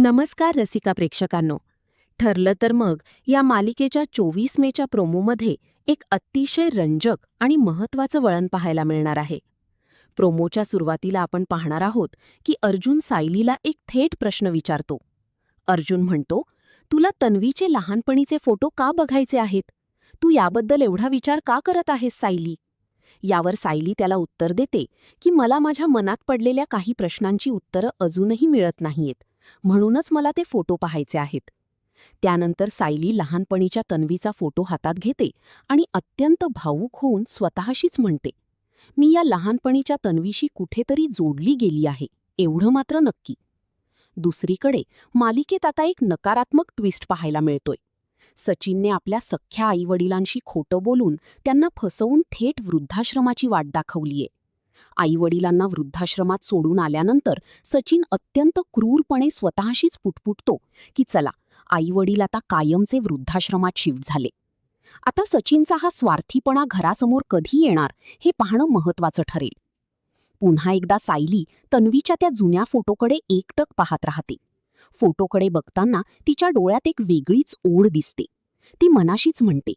नमस्कार रसिका प्रेक्षकांनो. ठरलं तर मग या मालिकेच्या 24 मेच्या प्रोमोमध्ये एक अतिशय रंजक आणि महत्त्वाचं वळण पाहायला मिळणार आहे. प्रोमोच्या सुरुवातीला आपण पाहणार आहोत की अर्जुन सायलीला एक थेट प्रश्न विचारतो. अर्जुन म्हणतो, तुला तन्वीचे लहानपणीचे फोटो का बघायचे आहेत? तू याबद्दल एवढा विचार का करत आहेस सायली? यावर सायली त्याला उत्तर देते की मला माझ्या मनात पडलेल्या काही प्रश्नांची उत्तरं अजूनही मिळत नाहीयेत, म्हणूनच मला ते फोटो पाहायचे आहेत. त्यानंतर सायली लहानपणीच्या तन्वीचा फोटो हातात घेते आणि अत्यंत भावूक होऊन स्वतःशीच म्हणते, मी या लहानपणीच्या तन्वीशी कुठेतरी जोडली गेली आहे, एवढं मात्र नक्की. दुसरीकडे मालिकेत आता एक नकारात्मक ट्विस्ट पाहायला मिळतोय. सचिनने आपल्या सख्ख्या आईवडिलांशी खोटं बोलून त्यांना फसवून थेट वृद्धाश्रमाची वाट दाखवलीये. आईवडिलांना वृद्धाश्रमात सोडून आल्यानंतर सचिन अत्यंत क्रूरपणे स्वतःशीच पुटपुटतो की चला, आईवडील आता कायमचे वृद्धाश्रमात शिफ्ट झाले. आता सचिनचा हा स्वार्थीपणा घरासमोर कधी येणार हे पाहणं महत्त्वाचं ठरेल. पुन्हा एकदा सायली तन्वीच्या त्या जुन्या फोटोकडे एकटक पाहत राहते. फोटोकडे बघताना तिच्या डोळ्यात एक वेगळीच ओढ दिसते. ती मनाशीच म्हणते,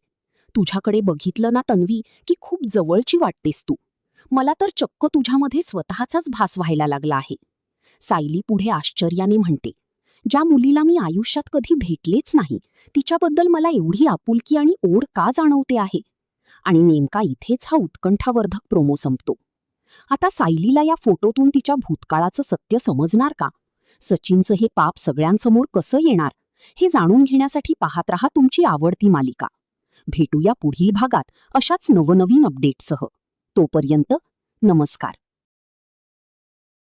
तुझ्याकडे बघितलं ना तन्वी की खूप जवळची वाटतेस तू. मला तर चक्क तुझ्यामध्ये स्वतःचाच भास व्हायला लागला आहे. सायली पुढे आश्चर्याने म्हणते, ज्या मुलीला मी आयुष्यात कधी भेटलेच नाही तिच्याबद्दल मला एवढी आपुलकी आणि ओढ का जाणवते आहे? आणि नेमका इथेच हा उत्कंठावर्धक प्रोमो संपतो. आता सायलीला या फोटोतून तिच्या भूतकाळाचं सत्य समजणार का? सचिनचं हे पाप सगळ्यांसमोर कसं येणार? हे जाणून घेण्यासाठी पाहत रहा तुमची आवडती मालिका. भेटूया पुढील भागात अशाच नवनवीन अपडेट्ससह. तोपर्यंत नमस्कार.